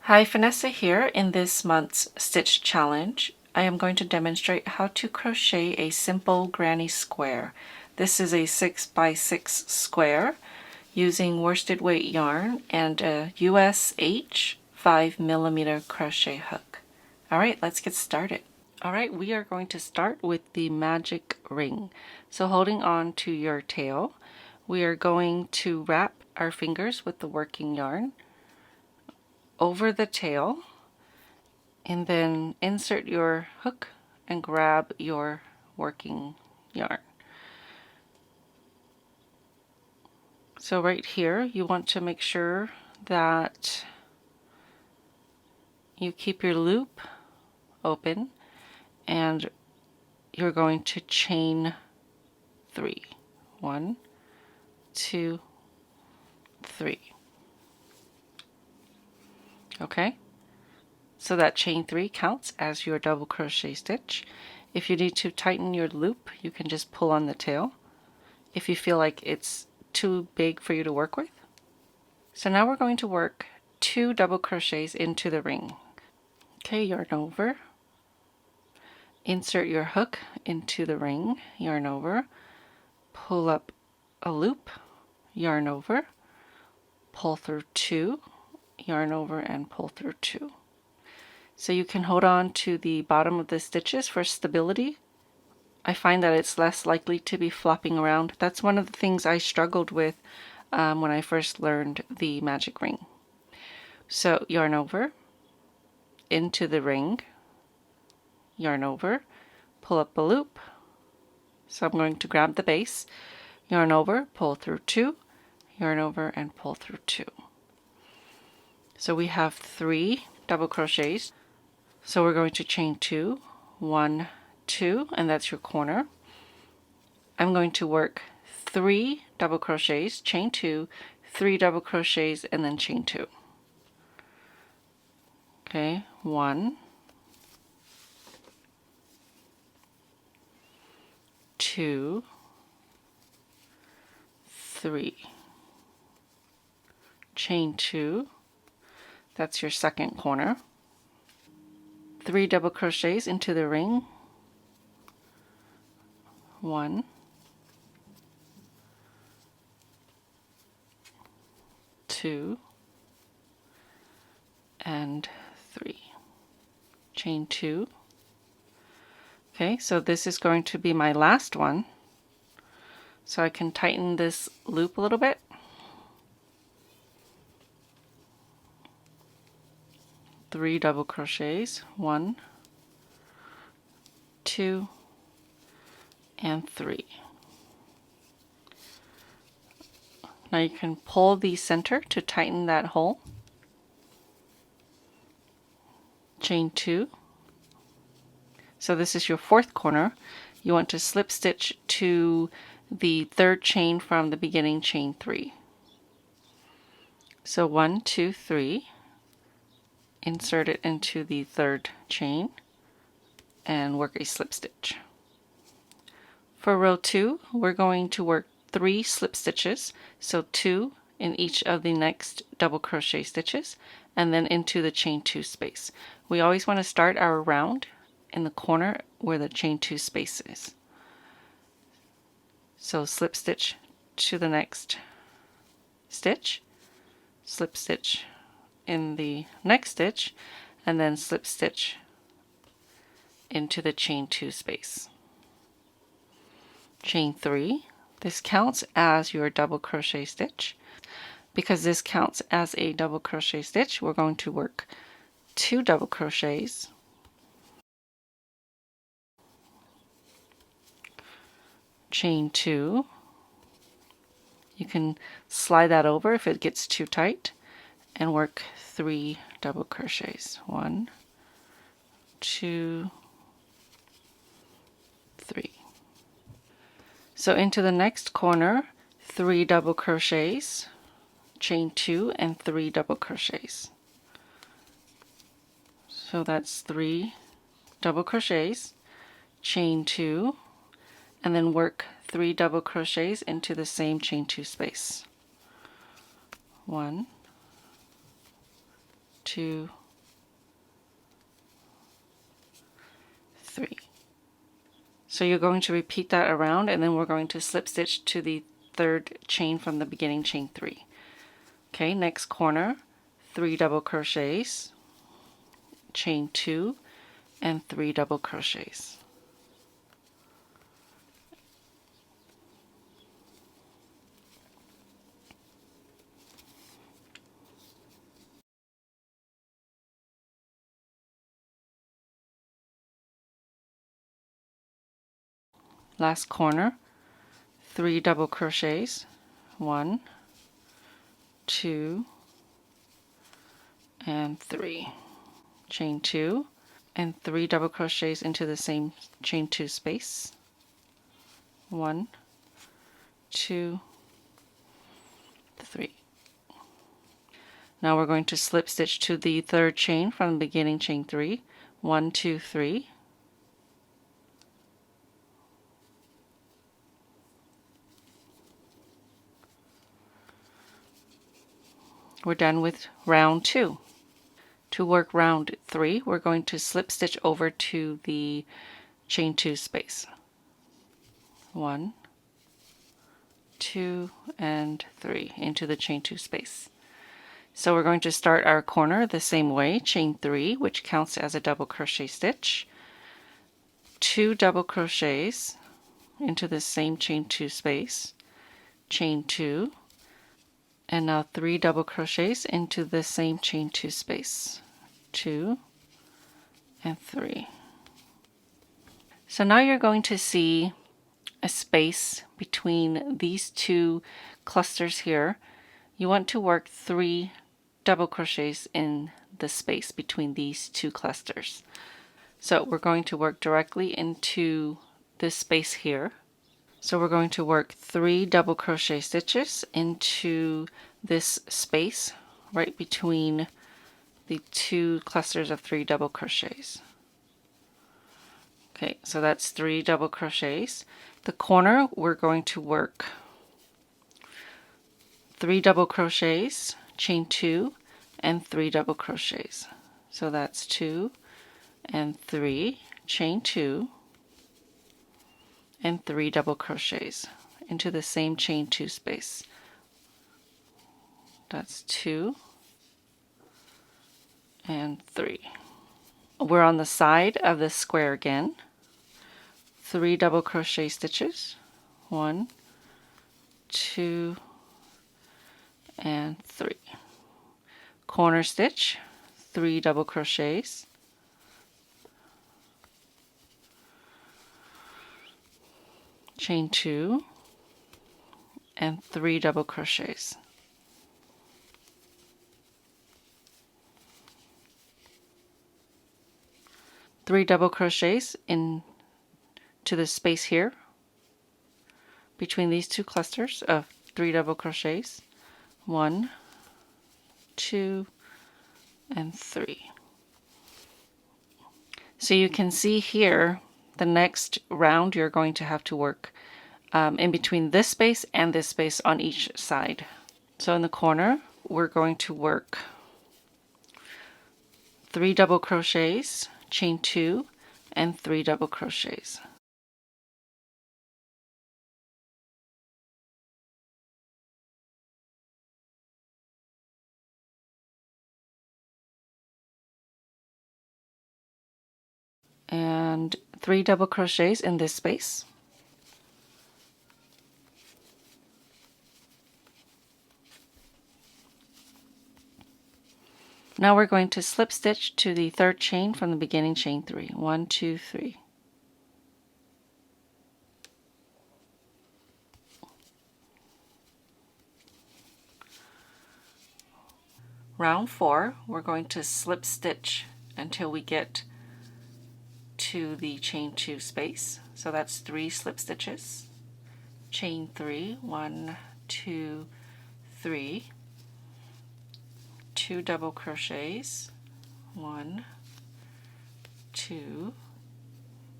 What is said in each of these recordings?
Hi, Vanessa here. In this month's stitch challenge, I am going to demonstrate how to crochet a simple granny square. This is a 6x6 square using worsted weight yarn and a US-H 5mm crochet hook. Alright, let's get started. Alright, we are going to start with the magic ring. So holding on to your tail, we are going to wrap our fingers with the working yarn over the tail, and then insert your hook and grab your working yarn. So right here, you want to make sure that you keep your loop open, and you're going to chain 3. 1, 2, 3. Okay? So that chain 3 counts as your double crochet stitch. If you need to tighten your loop, you can just pull on the tail if you feel like it's too big for you to work with. So now we're going to work 2 double crochets into the ring. Okay, yarn over, insert your hook into the ring, yarn over, pull up a loop, yarn over, pull through 2, yarn over, and pull through 2. So you can hold on to the bottom of the stitches for stability. I find that it's less likely to be flopping around. That's one of the things I struggled with when I first learned the magic ring. So yarn over, into the ring, yarn over, pull up a loop. So I'm going to grab the base, yarn over, pull through 2, yarn over, and pull through 2. So we have 3 double crochets. So we're going to chain 2, 1, 2, and that's your corner. I'm going to work 3 double crochets, chain 2, 3 double crochets, and then chain 2. Okay, 1, 2, 3, chain 2, that's your second corner, 3 double crochets into the ring, 1, 2, and 3, chain 2. Okay, so this is going to be my last one, so I can tighten this loop a little bit. 3 double crochets, 1, 2, and 3. Now you can pull the center to tighten that hole. Chain 2. So this is your fourth corner. You want to slip stitch to the third chain from the beginning chain 3. So 1, 2, 3. Insert it into the third chain and work a slip stitch. For row 2, we're going to work 3 slip stitches, so 2 in each of the next double crochet stitches, and then into the chain 2 space. We always want to start our round in the corner where the chain 2 space is. So slip stitch to the next stitch, slip stitch in the next stitch, and then slip stitch into the chain 2 space. Chain 3. This counts as your double crochet stitch. Because this counts as a double crochet stitch, we're going to work 2 double crochets, chain 2. You can slide that over if it gets too tight, and work 3 double crochets. 1, 2, 3. So into the next corner, 3 double crochets, chain 2, and 3 double crochets. So that's 3 double crochets, chain 2, and then work 3 double crochets into the same chain 2 space. 1, 2, 3. So you're going to repeat that around, and then we're going to slip stitch to the third chain from the beginning chain 3. Okay, next corner, 3 double crochets, chain 2, and 3 double crochets. Last corner, 3 double crochets, 1, 2, and 3. Chain 2, and 3 double crochets into the same chain 2 space. 1, 2, 3. Now we're going to slip stitch to the third chain from the beginning chain 3. 1, 2, 3. We're done with round 2. To work round 3, we're going to slip stitch over to the chain 2 space. 1, 2, and 3 into the chain 2 space. So we're going to start our corner the same way, chain 3, which counts as a double crochet stitch, 2 double crochets into the same chain 2 space, chain 2, and now 3 double crochets into the same chain 2 space, 2 and 3. So now you're going to see a space between these two clusters here. You want to work 3 double crochets in the space between these two clusters. So we're going to work directly into this space here. So we're going to work 3 double crochet stitches into this space right between the two clusters of 3 double crochets. Okay, so that's 3 double crochets. The corner, we're going to work 3 double crochets, chain 2, and 3 double crochets. So that's 2 and 3, chain 2, and 3 double crochets into the same chain 2 space. That's 2 and 3. We're on the side of the square again. 3 double crochet stitches, 1, 2, and 3. Corner stitch, 3 double crochets, chain 2, and 3 double crochets. Three double crochets into the space here between these two clusters of 3 double crochets, 1, 2, and 3. So you can see here the next round you're going to have to work in between this space and this space on each side. So in the corner we're going to work 3 double crochets, chain 2, and 3 double crochets. And 3 double crochets in this space. Now we're going to slip stitch to the third chain from the beginning chain 3. 1, 2, 3. Round 4, we're going to slip stitch until we get to the chain 2 space. So that's 3 slip stitches. Chain 3, 1, 2, 3. 2 double crochets, 1, 2,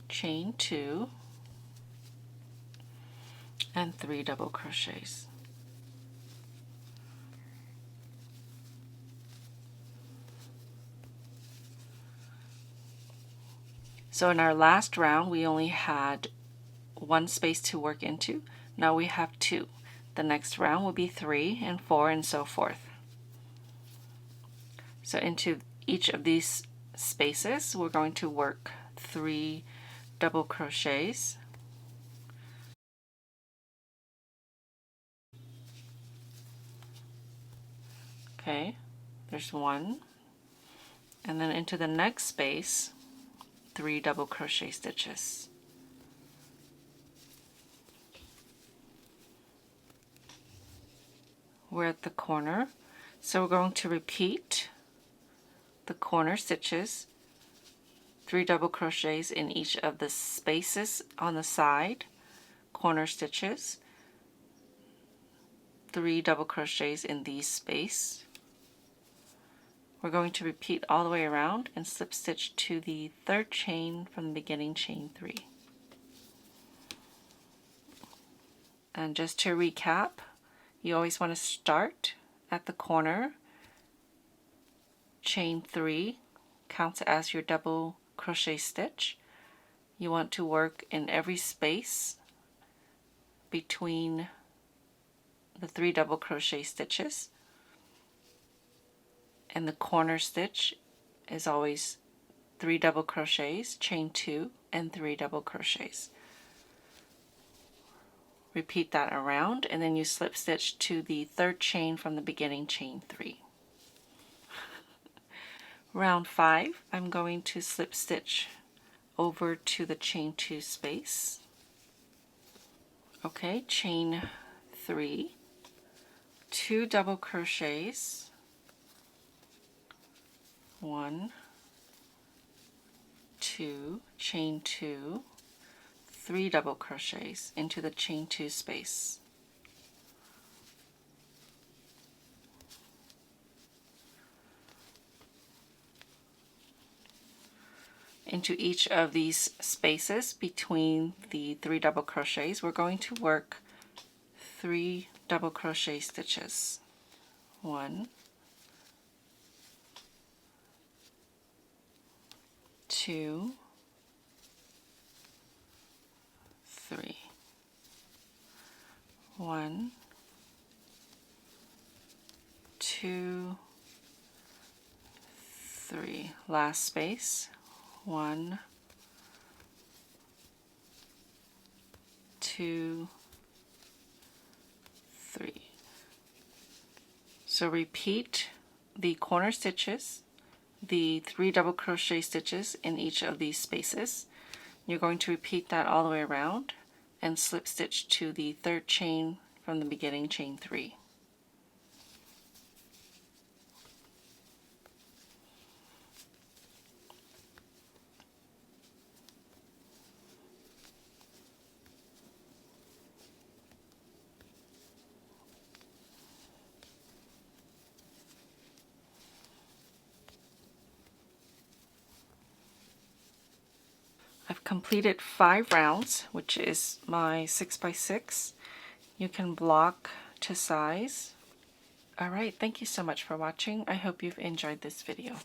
chain 2, and 3 double crochets. So in our last round we only had one space to work into. Now we have two. The next round will be 3 and 4 and so forth. So into each of these spaces we're going to work 3 double crochets. Okay, there's 1, and then into the next space 3 double crochet stitches. We're at the corner, so we're going to repeat the corner stitches, 3 double crochets in each of the spaces on the side, corner stitches, 3 double crochets in these space. We're going to repeat all the way around and slip stitch to the 3rd chain from the beginning chain 3. And just to recap, you always want to start at the corner, chain 3 counts as your double crochet stitch. You want to work in every space between the 3 double crochet stitches, and the corner stitch is always 3 double crochets, chain 2 and 3 double crochets. Repeat that around and then you slip stitch to the 3rd chain from the beginning chain 3. Round 5, I'm going to slip stitch over to the chain 2 space. Okay, chain 3, 2 double crochets, 1, 2, chain 2, 3 double crochets into the chain 2 space. Into each of these spaces between the 3 double crochets, we're going to work 3 double crochet stitches. 1, 2, 3. 1, 2, 3. Last space. 1, 2, 3. So repeat the corner stitches, the 3 double crochet stitches in each of these spaces. You're going to repeat that all the way around and slip stitch to the 3rd chain from the beginning chain 3. I've completed 5 rounds, which is my 6x6. You can block to size. Alright, thank you so much for watching. I hope you've enjoyed this video.